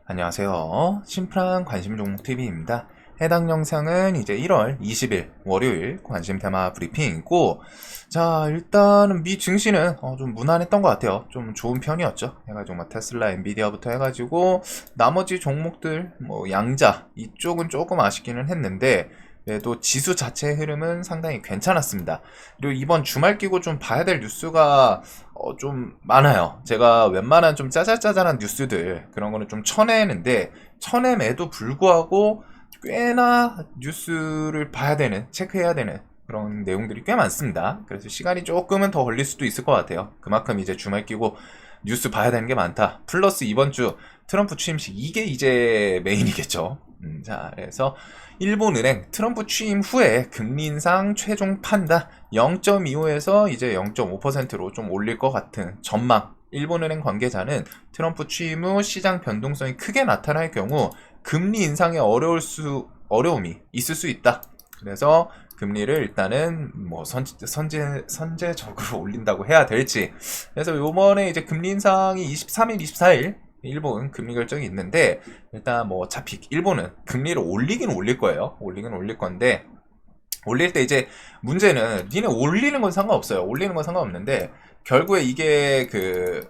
안녕하세요. 심플한 관심 종목 TV입니다. 해당 영상은 이제 1월 20일 월요일 관심 테마 브리핑이고, 자, 일단은 미 증시는 좀 무난했던 것 같아요. 좀 좋은 편이었죠. 해가지고 뭐 테슬라, 엔비디아부터 해가지고 나머지 종목들 뭐 양자 이쪽은 조금 아쉽기는 했는데, 그래도 지수 자체의 흐름은 상당히 괜찮았습니다. 그리고 이번 주말 끼고 좀 봐야 될 뉴스가 좀 많아요. 제가 웬만한 좀 짜잘짜잘한 뉴스들 그런 거는 좀 쳐내는데, 쳐냄에도 불구하고 꽤나 뉴스를 봐야 되는, 체크해야 되는 그런 내용들이 꽤 많습니다. 그래서 시간이 조금은 더 걸릴 수도 있을 것 같아요. 그만큼 이제 주말 끼고 뉴스 봐야 되는 게 많다. 플러스 이번 주 트럼프 취임식, 이게 이제 메인이겠죠. 자, 그래서 일본은행 트럼프 취임 후에 금리 인상 최종 판단 0.25에서 이제 0.5%로 좀 올릴 것 같은 전망. 일본은행 관계자는 트럼프 취임 후 시장 변동성이 크게 나타날 경우 금리 인상에 어려움이 있을 수 있다. 그래서 금리를 일단은 뭐 선제적으로 올린다고 해야 될지. 그래서 요번에 이제 금리 인상이 23일, 24일 일본 금리 결정이 있는데, 일단 뭐 어차피 일본은 금리를 올리긴 올릴 거예요. 올리긴 올릴 건데, 올릴 때 이제 문제는 니네 올리는 건 상관없어요. 올리는 건 상관없는데, 결국에 이게 그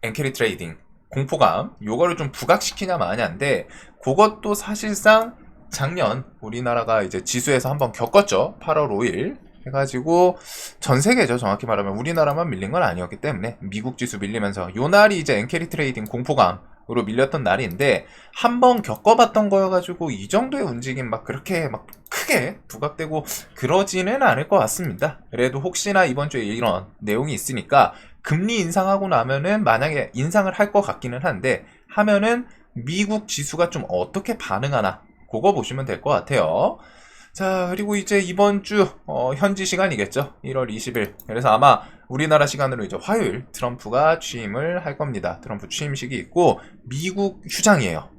엔캐리 트레이딩 공포감 요거를 좀 부각시키냐 마냐인데, 그것도 사실상 작년 우리나라가 이제 지수에서 한번 겪었죠. 8월 5일 해가지고 전 세계죠. 정확히 말하면 우리나라만 밀린 건 아니었기 때문에 미국 지수 밀리면서 요 날이 이제 엔캐리 트레이딩 공포감으로 밀렸던 날인데, 한번 겪어봤던 거여가지고 이 정도의 움직임 막 그렇게 막 크게 부각되고 그러지는 않을 것 같습니다. 그래도 혹시나 이번 주에 이런 내용이 있으니까, 금리 인상하고 나면은 만약에 인상을 할 것 같기는 한데, 하면은 미국 지수가 좀 어떻게 반응하나 그거 보시면 될 것 같아요. 자, 그리고 이제 이번 주 현지 시간이겠죠. 1월 20일. 그래서 아마 우리나라 시간으로 이제 화요일 트럼프가 취임을 할 겁니다. 트럼프 취임식이 있고 미국 휴장이에요.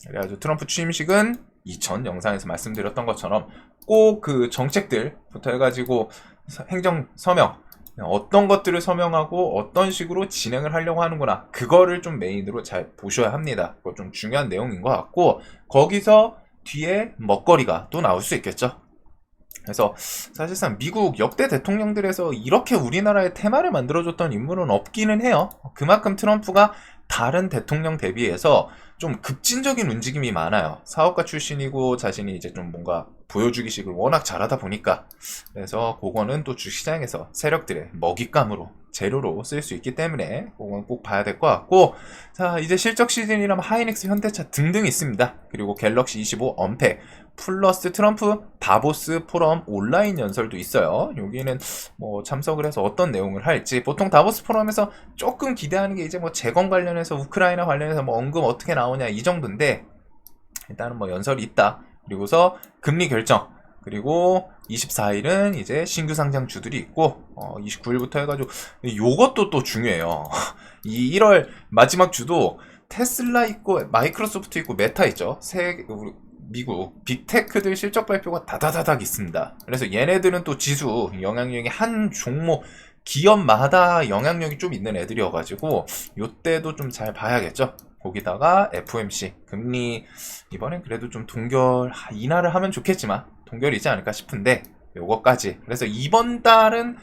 그래가지고 트럼프 취임식은 이전 영상에서 말씀드렸던 것처럼 꼭 그 정책들부터 해가지고 행정 서명, 어떤 것들을 서명하고 어떤 식으로 진행을 하려고 하는구나, 그거를 좀 메인으로 잘 보셔야 합니다. 그거 좀 중요한 내용인 것 같고, 거기서 뒤에 먹거리가 또 나올 수 있겠죠. 그래서 사실상 미국 역대 대통령들에서 이렇게 우리나라의 테마를 만들어줬던 인물은 없기는 해요. 그만큼 트럼프가 다른 대통령 대비해서 좀 급진적인 움직임이 많아요. 사업가 출신이고 자신이 이제 좀 뭔가 보여주기식을 워낙 잘하다 보니까. 그래서 그거는 또 주시장에서 세력들의 먹잇감으로, 재료로 쓸 수 있기 때문에 그건 꼭 봐야 될 것 같고, 자, 이제 실적 시즌이라면 하이닉스, 현대차 등등 있습니다. 그리고 갤럭시 25 언팩 플러스 트럼프 다보스 포럼 온라인 연설도 있어요. 여기는 뭐 참석을 해서 어떤 내용을 할지, 보통 다보스 포럼에서 조금 기대하는 게 이제 뭐 재건 관련해서, 우크라이나 관련해서 뭐 언급 어떻게 나오냐 이 정도인데, 일단은 뭐 연설이 있다. 그리고서 금리 결정, 그리고 24일은 이제 신규 상장 주들이 있고 29일부터 해가지고 요것도 또 중요해요. 이 1월 마지막 주도 테슬라 있고 마이크로소프트 있고 메타 있죠. 미국 빅테크들 실적 발표가 다다다닥 있습니다. 그래서 얘네들은 또 지수 영향력이 한 종목 기업마다 영향력이 좀 있는 애들이어가지고 요때도 좀 잘 봐야겠죠. 거기다가 FOMC 금리 이번엔 그래도 좀 인하를 하면 좋겠지만 동결이지 않을까 싶은데, 요거까지. 그래서 이번 달은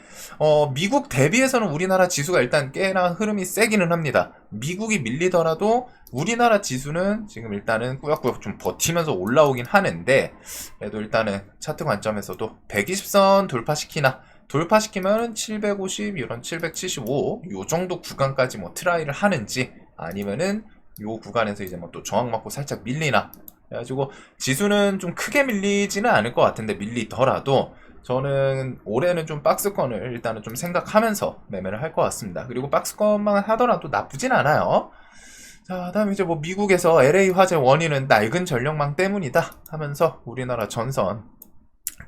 미국 대비해서는 우리나라 지수가 일단 꽤나 흐름이 세기는 합니다. 미국이 밀리더라도 우리나라 지수는 지금 일단은 꾸역꾸역 좀 버티면서 올라오긴 하는데, 그래도 일단은 차트 관점에서도 120선 돌파시키면 750, 이런 775, 요 정도 구간까지 뭐 트라이를 하는지, 아니면은 요 구간에서 이제 뭐 또 저항 맞고 살짝 밀리나. 그래가지고 지수는 좀 크게 밀리지는 않을 것 같은데, 밀리더라도 저는 올해는 좀 박스권을 일단은 좀 생각하면서 매매를 할 것 같습니다. 그리고 박스권만 하더라도 나쁘진 않아요. 자, 다음에 이제 뭐 미국에서 LA 화재 원인은 낡은 전력망 때문이다 하면서 우리나라 전선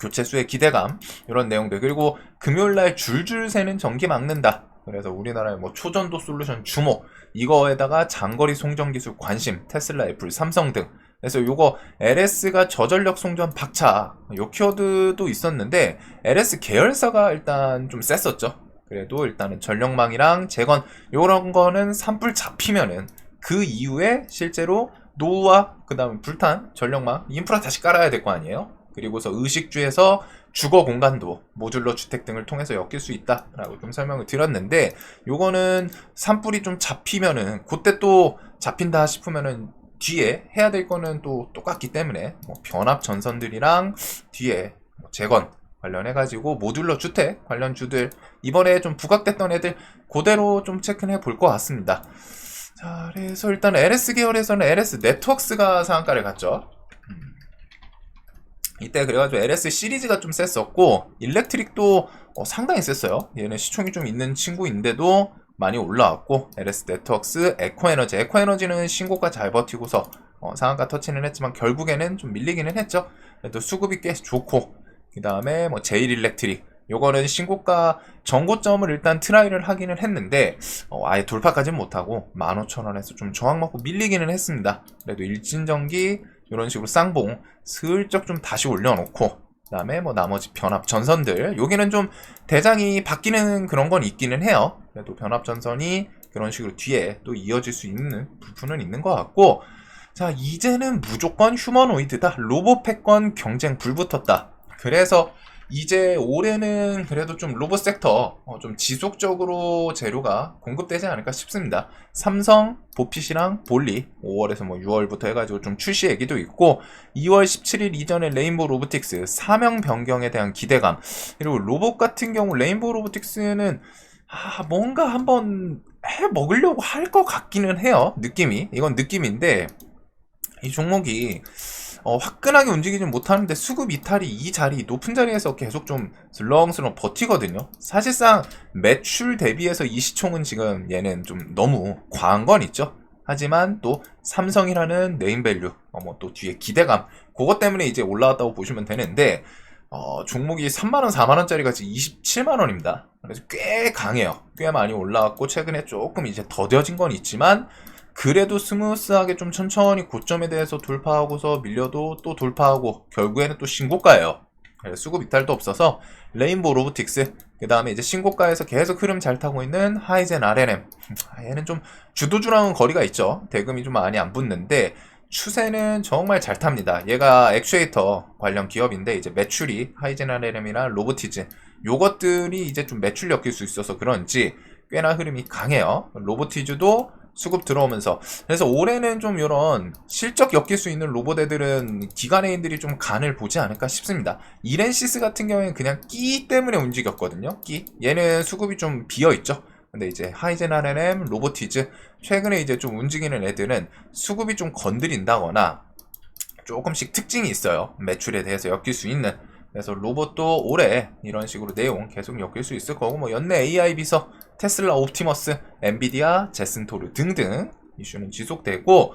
교체수의 기대감, 이런 내용들. 그리고 금요일날 줄줄 새는 전기 막는다. 그래서 우리나라의 뭐 초전도 솔루션 주목, 이거에다가 장거리 송전 기술 관심, 테슬라, 애플, 삼성 등. 그래서 요거 LS가 저전력 송전 박차, 요 키워드도 있었는데 LS 계열사가 일단 좀 셌었죠. 그래도 일단은 전력망이랑 재건 요런 거는 산불 잡히면은 그 이후에 실제로 노후와 그 다음에 불탄 전력망 인프라 다시 깔아야 될 거 아니에요. 그리고서 의식주에서 주거 공간도 모듈러 주택 등을 통해서 엮일 수 있다라고 좀 설명을 드렸는데, 요거는 산불이 좀 잡히면은 그때 또 잡힌다 싶으면은 뒤에 해야 될 거는 또 똑같기 때문에 뭐 변압 전선들이랑 뒤에 뭐 재건 관련해가지고 모듈러 주택 관련 주들 이번에 좀 부각됐던 애들 그대로 좀 체크해 볼 것 같습니다. 자, 그래서 일단 LS 계열에서는 LS 네트워크스가 상한가를 갔죠. 이때 그래가지고 LS 시리즈가 좀 셌었고, 일렉트릭도 상당히 셌어요. 얘는 시총이 좀 있는 친구인데도 많이 올라왔고, LS 네트워크스, 에코에너지. 에코에너지는 신고가 잘 버티고서 상한가 터치는 했지만 결국에는 좀 밀리기는 했죠. 그래도 수급이 꽤 좋고, 그 다음에 뭐 제일 일렉트릭. 요거는 신고가 전고점을 일단 트라이를 하기는 했는데 아예 돌파까지는 못하고 15,000원에서 좀 저항 먹고 밀리기는 했습니다. 그래도 일진전기 이런 식으로 쌍봉 슬쩍 좀 다시 올려놓고, 그 다음에 뭐 나머지 변압 전선들 여기는 좀 대장이 바뀌는 그런 건 있기는 해요. 그래도 변압 전선이 그런 식으로 뒤에 또 이어질 수 있는 부분은 있는 것 같고, 자, 이제는 무조건 휴머노이드다. 로봇 패권 경쟁 불붙었다. 그래서 이제 올해는 그래도 좀 로봇 섹터 좀 지속적으로 재료가 공급되지 않을까 싶습니다. 삼성, 보핏이랑 볼리 5월에서 뭐 6월부터 해가지고 좀 출시 얘기도 있고, 2월 17일 이전에 레인보우 로보틱스 사명 변경에 대한 기대감, 그리고 로봇 같은 경우 레인보우 로보틱스는 뭔가 한번 해 먹으려고 할 것 같기는 해요. 느낌이, 이건 느낌인데 이 종목이 화끈하게 움직이진 못하는데 수급 이탈이 이 자리 높은 자리에서 계속 좀 슬렁슬렁 버티거든요. 사실상 매출 대비해서 이 시총은 지금 얘는 좀 너무 과한 건 있죠. 하지만 또 삼성이라는 네임밸류 뭐 또 뒤에 기대감 그것 때문에 이제 올라왔다고 보시면 되는데, 종목이 3만원 4만원짜리가 지금 27만원입니다 그래서 꽤 강해요. 꽤 많이 올라왔고 최근에 조금 이제 더뎌진 건 있지만 그래도 스무스하게 좀 천천히 고점에 대해서 돌파하고서 밀려도 또 돌파하고 결국에는 또 신고가예요. 수급 이탈도 없어서 레인보우 로보틱스, 그 다음에 이제 신고가에서 계속 흐름 잘 타고 있는 하이젠 RNM. 얘는 좀 주도주랑은 거리가 있죠. 대금이 좀 많이 안 붙는데 추세는 정말 잘 탑니다. 얘가 액추에이터 관련 기업인데 이제 매출이 하이젠 RNM이나 로보티즈 요것들이 이제 좀 매출 엮일 수 있어서 그런지 꽤나 흐름이 강해요. 로보티즈도 수급 들어오면서, 그래서 올해는 좀 이런 실적 엮일 수 있는 로봇 애들은 기관애인들이 좀 간을 보지 않을까 싶습니다. 이렌시스 같은 경우에는 그냥 끼 때문에 움직였거든요. 끼. 얘는 수급이 좀 비어있죠. 근데 이제 하이젠 RNM, 로보티즈 최근에 이제 좀 움직이는 애들은 수급이 좀 건드린다거나 조금씩 특징이 있어요. 매출에 대해서 엮일 수 있는. 그래서 로봇도 올해 이런 식으로 내용 계속 엮일 수 있을 거고, 뭐 연내 AI 비서, 테슬라 옵티머스, 엔비디아, 제슨토르 등등 이슈는 지속되고,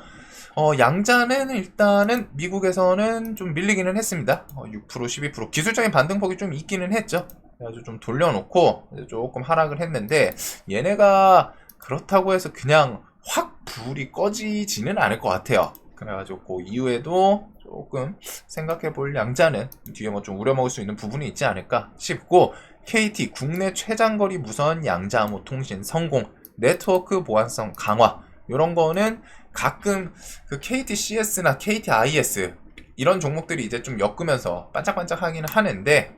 양자는 일단은 미국에서는 좀 밀리기는 했습니다. 6%, 12% 기술적인 반등폭이 좀 있기는 했죠. 그래가지고 좀 돌려놓고 조금 하락을 했는데, 얘네가 그렇다고 해서 그냥 확 불이 꺼지지는 않을 것 같아요. 그래가지고 그 이후에도 조금 생각해 볼 양자는 뒤에 뭐 좀 우려먹을 수 있는 부분이 있지 않을까 싶고, KT 국내 최장거리 무선 양자암호 통신 성공, 네트워크 보안성 강화 이런 거는 가끔 그 KTCS나 KTIS 이런 종목들이 이제 좀 엮으면서 반짝반짝 하기는 하는데,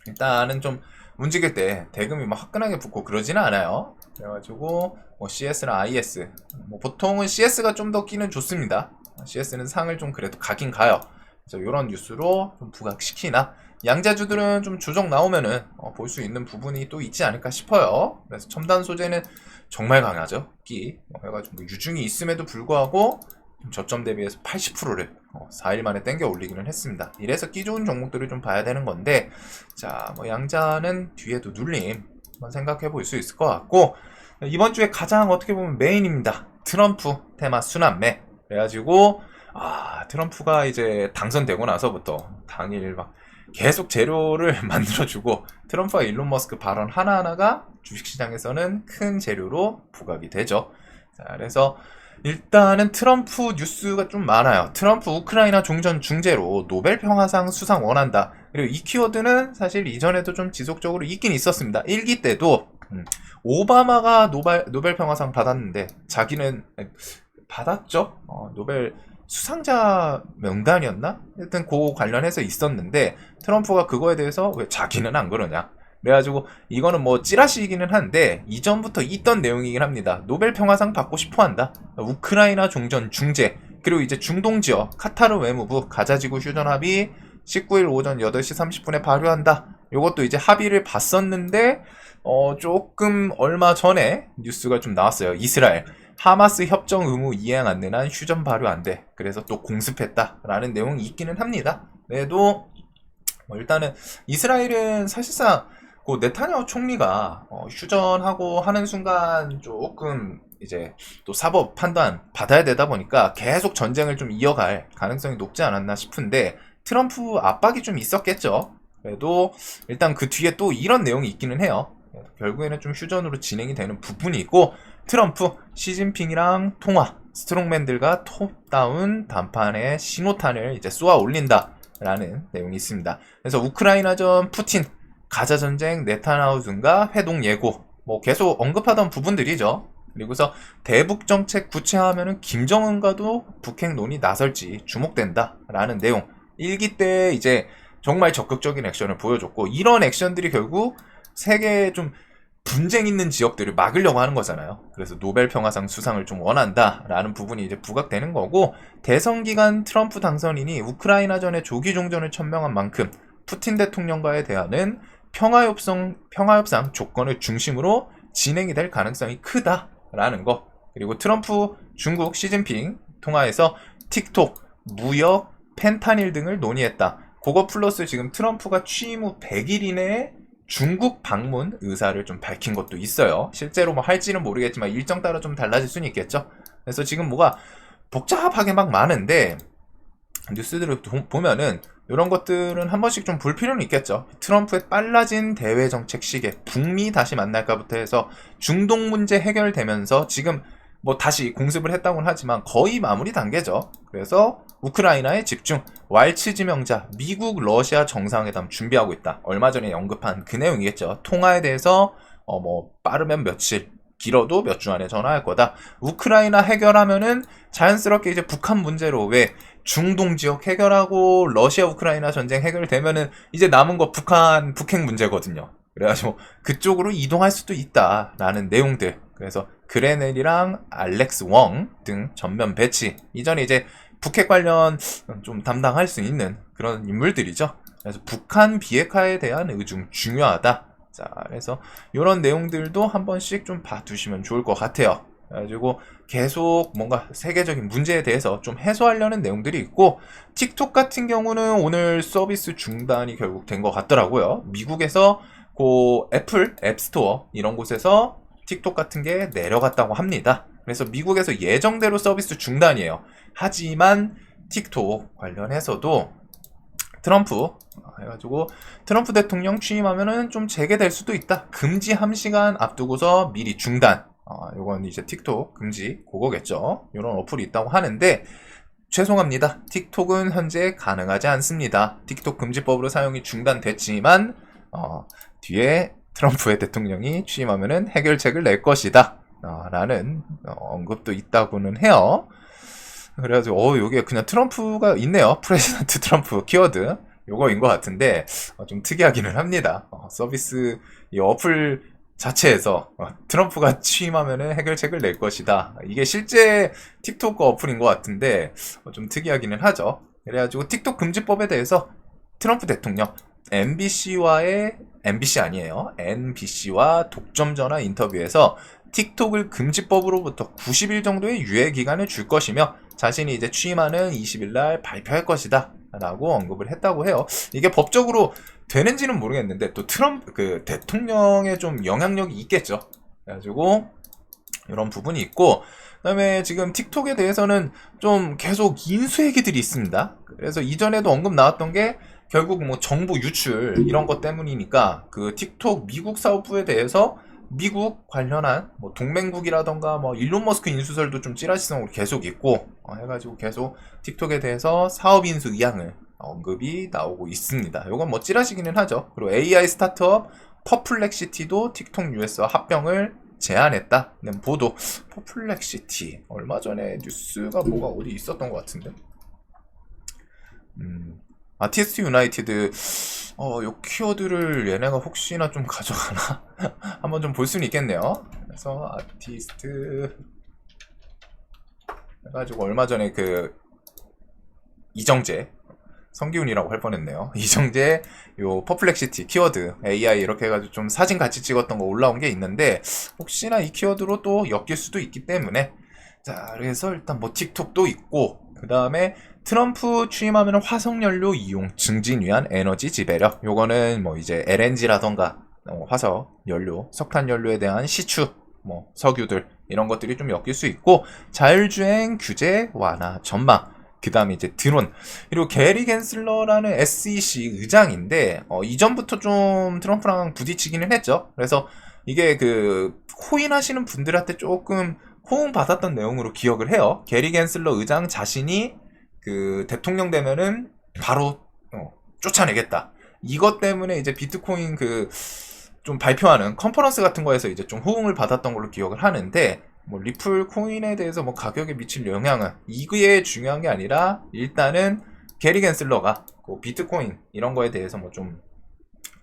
일단은 좀 움직일 때 대금이 막 화끈하게 붙고 그러지는 않아요. 그래가지고 뭐 CS나 IS 뭐 보통은 CS가 좀 더 끼는 좋습니다. CS는 상을 좀 그래도 가긴 가요. 그래서 이런 뉴스로 좀 부각시키나, 양자주들은 좀 조정 나오면은 볼 수 있는 부분이 또 있지 않을까 싶어요. 그래서 첨단 소재는 정말 강하죠. 끼 해가지고 유중이 있음에도 불구하고 저점 대비해서 80%를 4일 만에 땡겨 올리기는 했습니다. 이래서 끼 좋은 종목들을 좀 봐야 되는 건데, 자, 뭐 양자는 뒤에도 눌림 한번 생각해 볼 수 있을 것 같고, 이번 주에 가장 어떻게 보면 메인입니다. 트럼프 테마 순환매. 그래가지고 트럼프가 이제 당선되고 나서부터 당일 막 계속 재료를 만들어주고, 트럼프와 일론 머스크 발언 하나하나가 주식시장에서는 큰 재료로 부각이 되죠. 자, 그래서 일단은 트럼프 뉴스가 좀 많아요. 트럼프 우크라이나 종전 중재로 노벨 평화상 수상 원한다. 그리고 이 키워드는 사실 이전에도 좀 지속적으로 있긴 있었습니다. 1기 때도 오바마가 노벨 평화상 받았는데 자기는 받았죠. 노벨 수상자 명단이었나? 하여튼 그 관련해서 있었는데 트럼프가 그거에 대해서 왜 자기는 안 그러냐? 그래가지고 이거는 뭐 찌라시이기는 한데 이전부터 있던 내용이긴 합니다. 노벨 평화상 받고 싶어한다. 우크라이나 종전 중재 그리고 이제 중동 지역 카타르 외무부 가자지구 휴전 합의 19일 오전 8시 30분에 발효한다. 요것도 이제 합의를 봤었는데 조금 얼마 전에 뉴스가 좀 나왔어요. 이스라엘 하마스 협정 의무 이행 안 되는 한 휴전 발효 안 돼. 그래서 또 공습했다라는 내용이 있기는 합니다. 그래도 일단은 이스라엘은 사실상 그 네타냐후 총리가 휴전하고 하는 순간 조금 이제 또 사법 판단 받아야 되다 보니까 계속 전쟁을 좀 이어갈 가능성이 높지 않았나 싶은데 트럼프 압박이 좀 있었겠죠. 그래도 일단 그 뒤에 또 이런 내용이 있기는 해요. 결국에는 좀 휴전으로 진행이 되는 부분이 있고 트럼프, 시진핑이랑 통화, 스트롱맨들과 톱다운 담판의 신호탄을 이제 쏘아 올린다라는 내용이 있습니다. 그래서 우크라이나전 푸틴, 가자 전쟁 네타냐후 등과 회동 예고 뭐 계속 언급하던 부분들이죠. 그리고서 대북 정책 구체화하면은 김정은과도 북핵 논의 나설지 주목된다라는 내용. 1기 때 이제 정말 적극적인 액션을 보여줬고 이런 액션들이 결국 세계에 좀 분쟁 있는 지역들을 막으려고 하는 거잖아요. 그래서 노벨 평화상 수상을 좀 원한다라는 부분이 이제 부각되는 거고 대선 기간 트럼프 당선인이 우크라이나전의 조기 종전을 천명한 만큼 푸틴 대통령과의 대화는 평화협상 조건을 중심으로 진행이 될 가능성이 크다라는 거. 그리고 트럼프, 중국, 시진핑 통화에서 틱톡, 무역, 펜타닐 등을 논의했다. 그거 플러스 지금 트럼프가 취임 후 100일 이내에 중국 방문 의사를 좀 밝힌 것도 있어요. 실제로 뭐 할지는 모르겠지만 일정 따라 좀 달라질 수는 있겠죠. 그래서 지금 뭐가 복잡하게 막 많은데 뉴스들을 보면은 이런 것들은 한 번씩 좀 볼 필요는 있겠죠. 트럼프의 빨라진 대외 정책 시계, 북미 다시 만날까부터 해서 중동 문제 해결되면서 지금 뭐 다시 공습을 했다고는 하지만 거의 마무리 단계죠. 그래서 우크라이나에 집중, 왈츠 지명자, 미국, 러시아 정상회담 준비하고 있다. 얼마 전에 언급한 그 내용이겠죠. 통화에 대해서 뭐 빠르면 며칠, 길어도 몇 주 안에 전화할 거다. 우크라이나 해결하면은 자연스럽게 이제 북한 문제로 왜 중동 지역 해결하고 러시아 우크라이나 전쟁 해결되면은 이제 남은 거 북핵 문제거든요. 그래가지고 그쪽으로 이동할 수도 있다라는 내용들. 그래서 그레넬이랑 알렉스 웡 등 전면 배치. 이전에 이제 북핵 관련 좀 담당할 수 있는 그런 인물들이죠. 그래서 북한 비핵화에 대한 의중 중요하다. 자, 그래서 이런 내용들도 한 번씩 좀 봐두시면 좋을 것 같아요. 그래가지고 계속 뭔가 세계적인 문제에 대해서 좀 해소하려는 내용들이 있고 틱톡 같은 경우는 오늘 서비스 중단이 결국 된 것 같더라고요. 미국에서 그 애플 앱스토어 이런 곳에서 틱톡 같은 게 내려갔다고 합니다. 그래서 미국에서 예정대로 서비스 중단이에요. 하지만 틱톡 관련해서도 트럼프 해가지고 트럼프 대통령 취임하면은 좀 재개될 수도 있다. 금지 1시간 앞두고서 미리 중단. 요건 이제 틱톡 금지 그거겠죠. 이런 어플이 있다고 하는데 죄송합니다. 틱톡은 현재 가능하지 않습니다. 틱톡 금지법으로 사용이 중단됐지만 뒤에 트럼프의 대통령이 취임하면은 해결책을 낼 것이다. 라는 언급도 있다고는 해요. 그래가지고 요게 그냥 트럼프가 있네요. 프레지던트 트럼프 키워드 요거인 것 같은데 좀 특이하기는 합니다. 서비스 이 어플 자체에서 트럼프가 취임하면은 해결책을 낼 것이다. 이게 실제 틱톡 어플인 것 같은데 좀 특이하기는 하죠. 그래가지고 틱톡 금지법에 대해서 트럼프 대통령 MBC 아니에요. NBC와 독점 전화 인터뷰에서 틱톡을 금지법으로부터 90일 정도의 유예 기간을 줄 것이며 자신이 이제 취임하는 20일 날 발표할 것이다 라고 언급을 했다고 해요. 이게 법적으로 되는지는 모르겠는데 또 트럼프 그 대통령의 좀 영향력이 있겠죠. 그래가지고 이런 부분이 있고 그다음에 지금 틱톡에 대해서는 좀 계속 인수얘기들이 있습니다. 그래서 이전에도 언급 나왔던 게 결국 뭐 정보 유출 이런 것 때문이니까 그 틱톡 미국 사업부에 대해서 미국 관련한 뭐 동맹국이라던가 뭐 일론 머스크 인수설도 좀 찌라시성으로 계속 있고 해가지고 계속 틱톡에 대해서 사업 인수 의향을 언급이 나오고 있습니다. 이건 뭐 찌라시기는 하죠. 그리고 AI 스타트업 퍼플렉시티도 틱톡 US와 합병을 제안했다는 보도. 퍼플렉시티 얼마 전에 뉴스가 뭐가 어디 있었던 것 같은데. 아티스트 유나이티드 요 키워드를 얘네가 혹시나 좀 가져가나 한번 좀 볼 수는 있겠네요. 그래서 아티스트 해가지고 얼마 전에 그 이정재 성기훈이라고 할 뻔했네요. 이정재 요 퍼플렉시티 키워드 AI 이렇게 해가지고 좀 사진 같이 찍었던 거 올라온 게 있는데 혹시나 이 키워드로 또 엮일 수도 있기 때문에 자 그래서 일단 뭐 틱톡도 있고 그 다음에 트럼프 취임하면 화석연료 이용 증진 위한 에너지 지배력 요거는 뭐 이제 LNG라던가 화석연료 석탄연료에 대한 시추 뭐 석유들 이런 것들이 좀 엮일 수 있고 자율주행 규제 완화 전망 그 다음에 이제 드론 그리고 게리 겐슬러라는 SEC 의장인데 이전부터 좀 트럼프랑 부딪히기는 했죠. 그래서 이게 그 코인 하시는 분들한테 조금 호응 받았던 내용으로 기억을 해요. 게리 겐슬러 의장 자신이 그 대통령 되면은 바로 쫓아내겠다. 이것 때문에 이제 비트코인 그 좀 발표하는 컨퍼런스 같은 거에서 이제 좀 호응을 받았던 걸로 기억을 하는데 뭐 리플 코인에 대해서 뭐 가격에 미칠 영향은 이게 중요한 게 아니라 일단은 게리 겐슬러가 그 비트코인 이런 거에 대해서 뭐 좀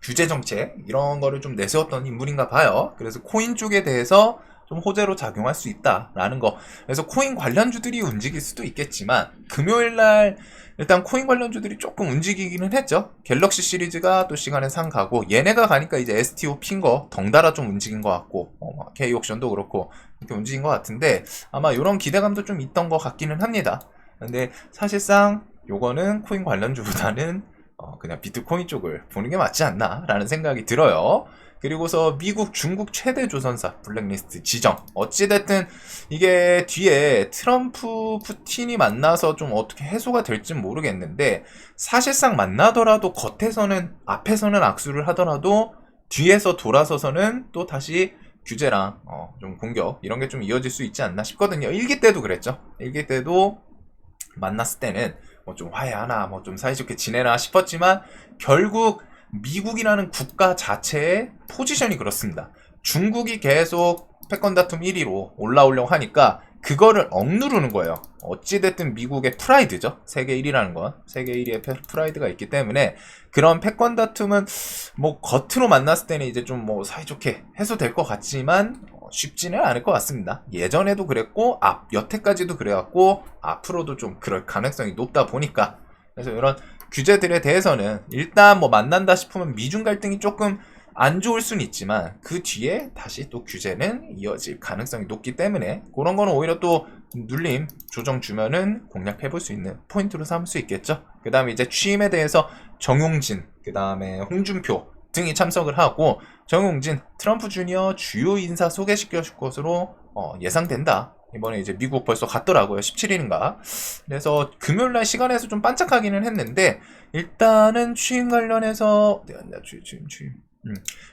규제 정책 이런 거를 좀 내세웠던 인물인가 봐요. 그래서 코인 쪽에 대해서 좀 호재로 작용할 수 있다라는 거. 그래서 코인 관련주들이 움직일 수도 있겠지만 금요일 날 일단 코인 관련주들이 조금 움직이기는 했죠. 갤럭시 시리즈가 또 시간에 상 가고 얘네가 가니까 이제 STO 핀 거 덩달아 좀 움직인 것 같고 K옥션도 그렇고 이렇게 움직인 것 같은데 아마 이런 기대감도 좀 있던 것 같기는 합니다. 근데 사실상 요거는 코인 관련주보다는 그냥 비트코인 쪽을 보는 게 맞지 않나 라는 생각이 들어요. 그리고서 미국, 중국 최대 조선사 블랙리스트 지정. 어찌됐든 이게 뒤에 트럼프, 푸틴이 만나서 좀 어떻게 해소가 될진 모르겠는데 사실상 만나더라도 겉에서는 앞에서는 악수를 하더라도 뒤에서 돌아서서는 또 다시 규제랑 좀 공격 이런 게 좀 이어질 수 있지 않나 싶거든요. 1기 때도 그랬죠. 1기 때도 만났을 때는 뭐 좀 화해하나 뭐 좀 사이좋게 지내나 싶었지만 결국 미국이라는 국가 자체의 포지션이 그렇습니다. 중국이 계속 패권 다툼 1위로 올라오려고 하니까 그거를 억누르는 거예요. 어찌됐든 미국의 프라이드죠. 세계 1위라는 건. 세계 1위의 프라이드가 있기 때문에 그런 패권 다툼은 뭐 겉으로 만났을 때는 이제 좀 뭐 사이좋게 해소될 것 같지만 쉽지는 않을 것 같습니다. 예전에도 그랬고 여태까지도 그래왔고 앞으로도 좀 그럴 가능성이 높다 보니까 그래서 이런 규제들에 대해서는 일단 뭐 만난다 싶으면 미중 갈등이 조금 안 좋을 수는 있지만 그 뒤에 다시 또 규제는 이어질 가능성이 높기 때문에 그런 거는 오히려 또 눌림 조정 주면은 공략해 볼 수 있는 포인트로 삼을 수 있겠죠. 그 다음에 이제 취임에 대해서 정용진 그 다음에 홍준표 등이 참석을 하고 정용진 트럼프 주니어 주요 인사 소개시켜 줄 것으로 예상된다. 이번에 이제 미국 벌써 갔더라고요. 17일인가. 그래서 금요일날 시간에서 좀 반짝하기는 했는데 일단은 취임 관련해서 취임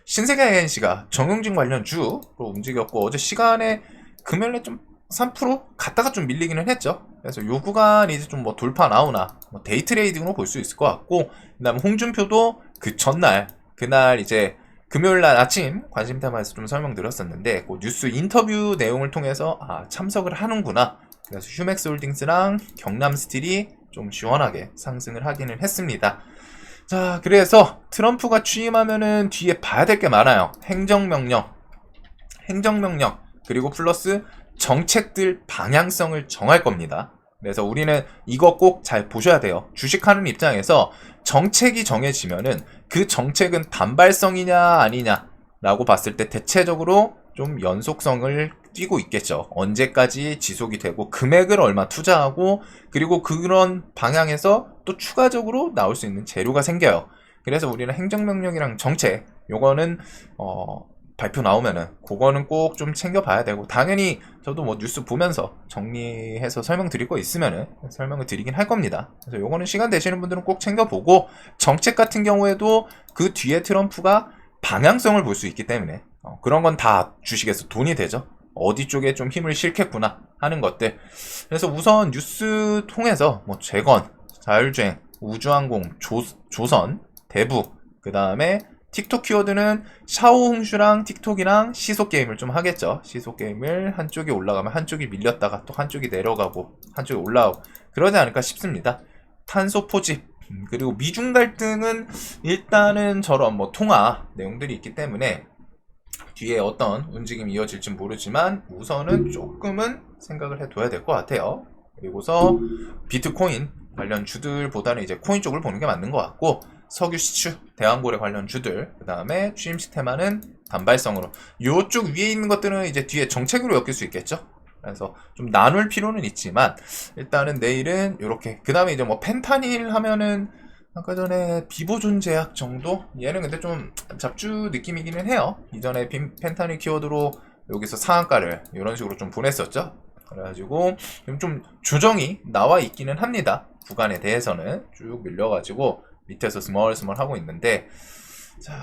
신세계 INC가 정용진 관련 주로 움직였고 어제 시간에 금요일에 좀 3% 갔다가 좀 밀리기는 했죠. 그래서 요 구간 이제 좀 뭐 돌파 나오나 뭐 데이 트레이딩으로 볼 수 있을 것 같고 그다음에 홍준표도 그 전날 그날 이제 금요일날 아침 관심 테마에서 좀 설명드렸었는데 그 뉴스 인터뷰 내용을 통해서 참석을 하는구나. 그래서 휴맥스 홀딩스랑 경남스틸이 좀 시원하게 상승을 하기는 했습니다. 자, 그래서 트럼프가 취임하면은 뒤에 봐야 될 게 많아요. 행정명령 그리고 플러스 정책들 방향성을 정할 겁니다. 그래서 우리는 이거 꼭 잘 보셔야 돼요. 주식하는 입장에서 정책이 정해지면은 그 정책은 단발성이냐 아니냐 라고 봤을 때 대체적으로 좀 연속성을 띠고 있겠죠. 언제까지 지속이 되고 금액을 얼마 투자하고 그리고 그런 방향에서 또 추가적으로 나올 수 있는 재료가 생겨요. 그래서 우리는 행정명령이랑 정책 요거는 발표 나오면은 그거는 꼭 좀 챙겨봐야 되고 당연히 저도 뭐 뉴스 보면서 정리해서 설명드릴 거 있으면은 설명을 드리긴 할 겁니다. 그래서 요거는 시간 되시는 분들은 꼭 챙겨보고 정책 같은 경우에도 그 뒤에 트럼프가 방향성을 볼 수 있기 때문에 그런 건 다 주식에서 돈이 되죠. 어디 쪽에 좀 힘을 실겠구나 하는 것들. 그래서 우선 뉴스 통해서 뭐 재건, 자율주행, 우주항공, 조선, 대북, 그 다음에 틱톡 키워드는 샤오홍슈랑 틱톡이랑 시소 게임을 좀 하겠죠. 시소 게임을 한쪽이 올라가면 한쪽이 밀렸다가 또 한쪽이 내려가고 한쪽이 올라오고 그러지 않을까 싶습니다. 탄소 포집 그리고 미중 갈등은 일단은 저런 뭐 통화 내용들이 있기 때문에 뒤에 어떤 움직임이 이어질지 모르지만 우선은 조금은 생각을 해둬야 될 것 같아요. 그리고서 비트코인 관련 주들보다는 이제 코인 쪽을 보는 게 맞는 것 같고 석유 시추, 대왕고래 관련 주들, 그 다음에 GMC 테마는 단발성으로 요쪽 위에 있는 것들은 이제 뒤에 정책으로 엮일 수 있겠죠. 그래서 좀 나눌 필요는 있지만 일단은 내일은 이렇게 그 다음에 이제 뭐 펜타닐 하면은 아까 전에 비보존 제약 정도? 얘는 근데 좀 잡주 느낌이기는 해요. 이전에 펜타닐 키워드로 여기서 상한가를 이런 식으로 좀 보냈었죠. 그래가지고 좀 조정이 나와 있기는 합니다. 구간에 대해서는 쭉 밀려가지고 밑에서 스멀 하고 있는데 자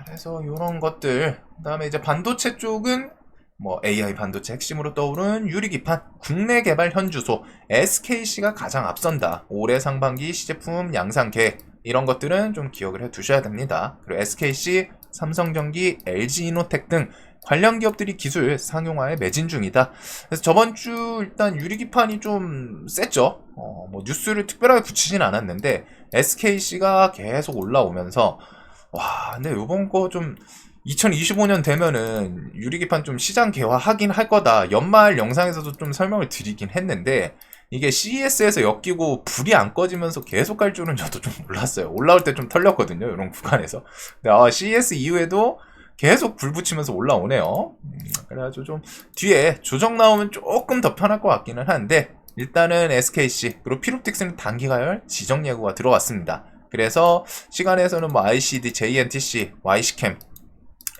그래서 이런 것들 그 다음에 이제 반도체 쪽은 뭐 AI 반도체 핵심으로 떠오른 유리기판 국내 개발 현주소 SKC가 가장 앞선다. 올해 상반기 시제품 양산 계획 이런 것들은 좀 기억을 해 두셔야 됩니다. 그리고 SKC, 삼성전기, LG이노텍 등 관련 기업들이 기술 상용화에 매진 중이다. 그래서 저번 주 일단 유리기판이 좀 셌죠. 뭐 뉴스를 특별하게 붙이진 않았는데 SKC가 계속 올라오면서 와 근데 요번 거 좀 2025년 되면은 유리기판 좀 시장 개화하긴 할 거다. 연말 영상에서도 좀 설명을 드리긴 했는데 이게 CES에서 엮이고 불이 안 꺼지면서 계속 갈 줄은 저도 좀 몰랐어요. 올라올 때 좀 털렸거든요. 이런 구간에서. 근데 CES 이후에도 계속 불 붙이면서 올라오네요. 그래가지고 좀 뒤에 조정 나오면 조금 더 편할 것 같기는 한데 일단은 SKC 그리고 피롭틱스는 단기가열 지정 예고가 들어왔습니다. 그래서 시간에서는 뭐 ICD, JNTC, YC캠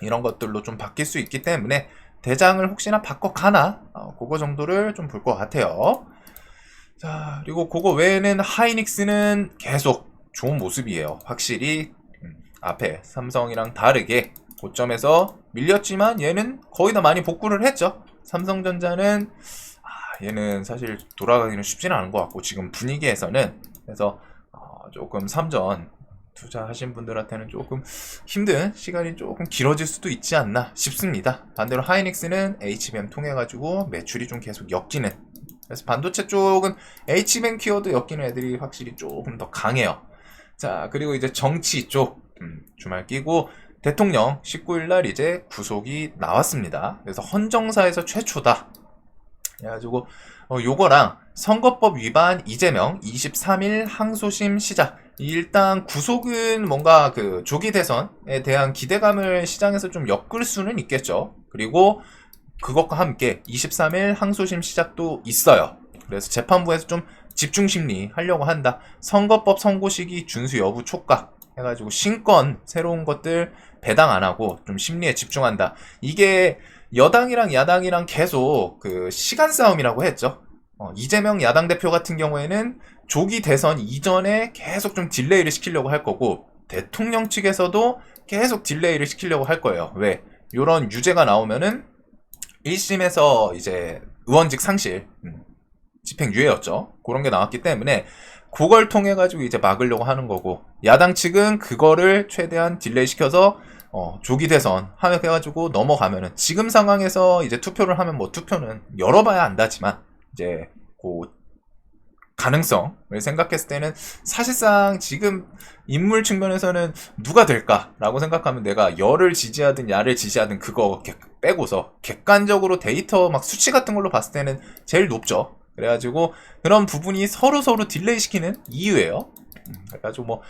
이런 것들로 좀 바뀔 수 있기 때문에 대장을 혹시나 바꿔 가나 그거 정도를 좀 볼 것 같아요. 자 그리고 그거 외에는 하이닉스는 계속 좋은 모습이에요. 확실히 앞에 삼성이랑 다르게 고점에서 밀렸지만 얘는 거의 다 많이 복구를 했죠. 삼성전자는 얘는 사실 돌아가기는 쉽지는 않은 것 같고 지금 분위기에서는 그래서 조금 삼전 투자하신 분들한테는 조금 힘든 시간이 조금 길어질 수도 있지 않나 싶습니다. 반대로 하이닉스는 HBM 통해 가지고 매출이 좀 계속 엮이는 그래서 반도체 쪽은 HBM 키워드 엮이는 애들이 확실히 조금 더 강해요. 자 그리고 이제 정치 쪽 주말 끼고 대통령 19일날 이제 구속이 나왔습니다. 그래서 헌정사에서 최초다. 그래가지고 요거랑 선거법 위반 이재명 23일 항소심 시작. 일단 구속은 뭔가 그 조기 대선에 대한 기대감을 시장에서 좀 엮을 수는 있겠죠. 그리고 그것과 함께 23일 항소심 시작도 있어요. 그래서 재판부에서 좀 집중 심리 하려고 한다. 선거법 선고 시기 준수 여부 촉각 해가지고 신권 새로운 것들 배당 안 하고 좀 심리에 집중한다. 이게 여당이랑 야당이랑 계속 그 시간 싸움이라고 했죠. 이재명 야당 대표 같은 경우에는 조기 대선 이전에 계속 좀 딜레이를 시키려고 할 거고 대통령 측에서도 계속 딜레이를 시키려고 할 거예요. 왜? 요런 유죄가 나오면은 1심에서 이제 의원직 상실 집행유예였죠. 그런 게 나왔기 때문에 그걸 통해 가지고 이제 막으려고 하는 거고 야당 측은 그거를 최대한 딜레이 시켜서 조기 대선 해가지고 넘어가면은 지금 상황에서 이제 투표를 하면 뭐 투표는 열어봐야 안다지만 이제 그 가능성을 생각했을 때는 사실상 지금 인물 측면에서는 누가 될까라고 생각하면 내가 여를 지지하든 야를 지지하든 그거 빼고서 객관적으로 데이터 막 수치 같은 걸로 봤을 때는 제일 높죠. 그래가지고 그런 부분이 서로 딜레이 시키는 이유예요. 그래가지고 뭐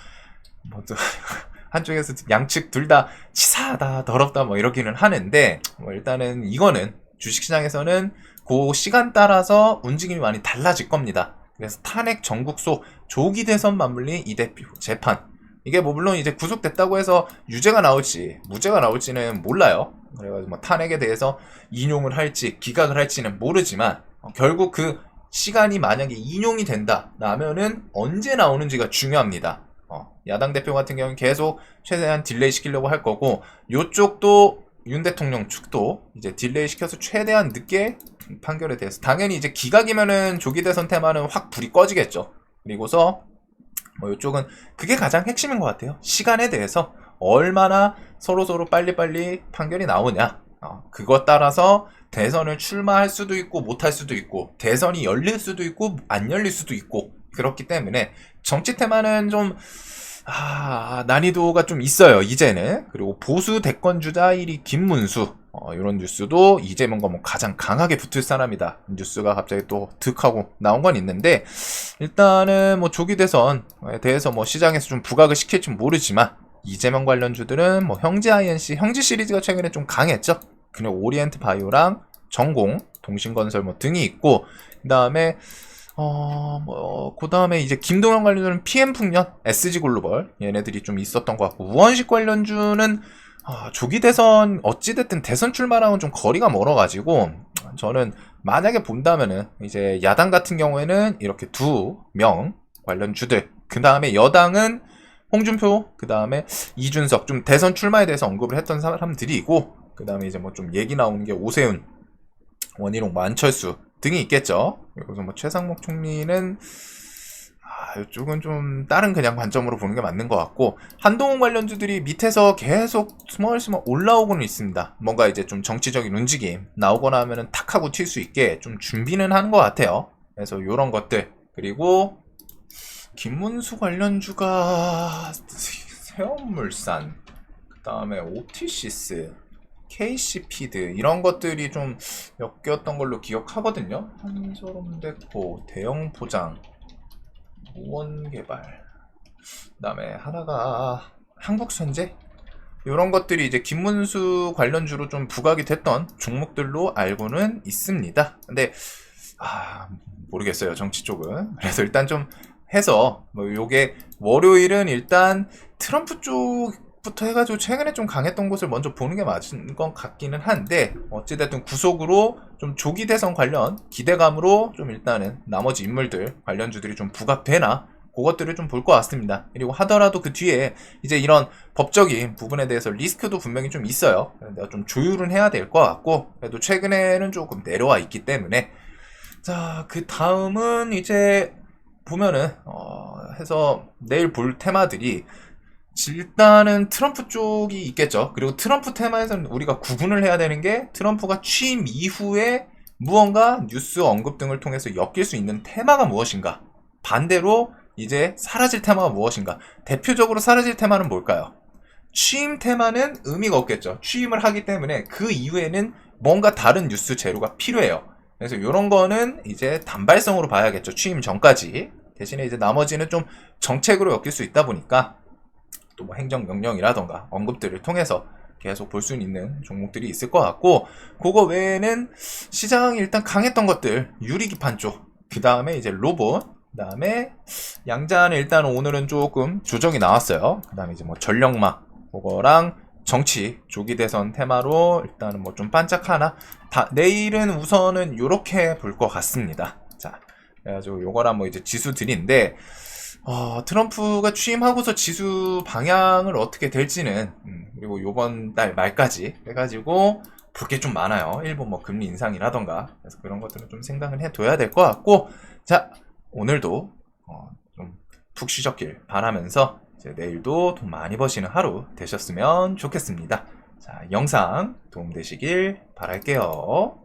한쪽에서 양측 둘 다 치사하다 더럽다 뭐 이러기는 하는데 뭐 일단은 이거는 주식시장에서는 그 시간 따라서 움직임이 많이 달라질 겁니다. 그래서 탄핵 전국소 조기 대선 맞물린 이 대표 재판 이게 뭐 물론 이제 구속됐다고 해서 유죄가 나올지 무죄가 나올지는 몰라요. 그래가지고 뭐 탄핵에 대해서 인용을 할지 기각을 할지는 모르지만 결국 그 시간이 만약에 인용이 된다라면은 언제 나오는지가 중요합니다. 야당 대표 같은 경우는 계속 최대한 딜레이 시키려고 할 거고 요쪽도 윤 대통령 측도 이제 딜레이 시켜서 최대한 늦게 판결에 대해서 당연히 이제 기각이면은 조기 대선 테마는 확 불이 꺼지겠죠. 그리고서 뭐 이쪽은 그게 가장 핵심인 것 같아요. 시간에 대해서 얼마나 서로서로 빨리빨리 판결이 나오냐. 그것 따라서 대선을 출마할 수도 있고 못할 수도 있고 대선이 열릴 수도 있고 안 열릴 수도 있고 그렇기 때문에 정치 테마는 좀 난이도가 좀 있어요, 이제는. 그리고 보수 대권 주자 1위 김문수. 이런 뉴스도 이재명과 뭐 가장 강하게 붙을 사람이다. 뉴스가 갑자기 또 득하고 나온 건 있는데, 일단은 뭐 조기 대선에 대해서 뭐 시장에서 좀 부각을 시킬지 모르지만, 이재명 관련주들은 뭐 형지 INC, 형지 시리즈가 최근에 좀 강했죠. 그리고 오리엔트 바이오랑 전공, 동신건설 뭐 등이 있고, 그 다음에 그 다음에 이제 김동연 관련주는 PM풍년, SG글로벌, 얘네들이 좀 있었던 것 같고, 우원식 관련주는, 조기 대선, 어찌됐든 대선 출마랑은 좀 거리가 멀어가지고, 저는 만약에 본다면은, 이제 야당 같은 경우에는 이렇게 2명 관련주들, 그 다음에 여당은 홍준표, 그 다음에 이준석, 좀 대선 출마에 대해서 언급을 했던 사람들이고, 그 다음에 이제 뭐 좀 얘기 나오는 게 오세훈, 원희룡, 뭐 안철수 등이 있겠죠. 그래서 뭐 최상목 총리는 이쪽은 좀 다른 그냥 관점으로 보는 게 맞는 것 같고, 한동훈 관련주들이 밑에서 계속 스멀스멀 올라오고는 있습니다. 뭔가 이제 좀 정치적인 움직임 나오거나 하면은 탁 하고 튈 수 있게 좀 준비는 하는 것 같아요. 그래서 요런 것들, 그리고 김문수 관련주가 세원물산, 그 다음에 오티시스, KC피드 이런 것들이 좀 엮였던 걸로 기억하거든요. 한솔음데코, 대형포장, 우원개발, 그 다음에 하나가 한국선제, 이런 것들이 이제 김문수 관련주로 좀 부각이 됐던 종목들로 알고는 있습니다. 근데 모르겠어요, 정치 쪽은. 그래서 일단 좀 해서 뭐 요게 월요일은 일단 트럼프 쪽부터 해가지고 최근에 좀 강했던 곳을 먼저 보는 게 맞은 것 같기는 한데, 어찌됐든 구속으로 좀 조기 대선 관련 기대감으로 좀 일단은 나머지 인물들 관련주들이 좀 부각되나 그것들을 좀 볼 것 같습니다. 그리고 하더라도 그 뒤에 이제 이런 법적인 부분에 대해서 리스크도 분명히 좀 있어요. 내가 좀 조율은 해야 될 것 같고, 그래도 최근에는 조금 내려와 있기 때문에. 자, 그 다음은 이제 보면은 해서 내일 볼 테마들이 일단은 트럼프 쪽이 있겠죠. 그리고 트럼프 테마에서는 우리가 구분을 해야 되는 게, 트럼프가 취임 이후에 무언가 뉴스 언급 등을 통해서 엮일 수 있는 테마가 무엇인가, 반대로 이제 사라질 테마가 무엇인가. 대표적으로 사라질 테마는 뭘까요? 취임 테마는 의미가 없겠죠. 취임을 하기 때문에 그 이후에는 뭔가 다른 뉴스 재료가 필요해요. 그래서 이런 거는 이제 단발성으로 봐야겠죠. 취임 전까지. 대신에 이제 나머지는 좀 정책으로 엮일 수 있다 보니까 또 뭐 행정명령이라던가 언급들을 통해서 계속 볼 수 있는 종목들이 있을 것 같고, 그거 외에는 시장이 일단 강했던 것들, 유리기판 쪽, 그 다음에 이제 로봇, 그 다음에 양자는 일단 오늘은 조금 조정이 나왔어요. 그 다음에 이제 뭐 전력막, 그거랑 정치, 조기 대선 테마로 일단은 뭐 좀 반짝하나? 내일은 우선은 요렇게 볼 것 같습니다. 자, 그래가지고 요거랑 뭐 이제 지수들인데, 트럼프가 취임하고서 지수 방향을 어떻게 될지는, 그리고 요번 달 말까지 해가지고 볼 게 좀 많아요. 일본 뭐 금리 인상이라던가. 그래서 그런 것들은 좀 생각을 해둬야 될 것 같고, 자, 오늘도 좀 푹 쉬셨길 바라면서 이제 내일도 돈 많이 버시는 하루 되셨으면 좋겠습니다. 자, 영상 도움되시길 바랄게요.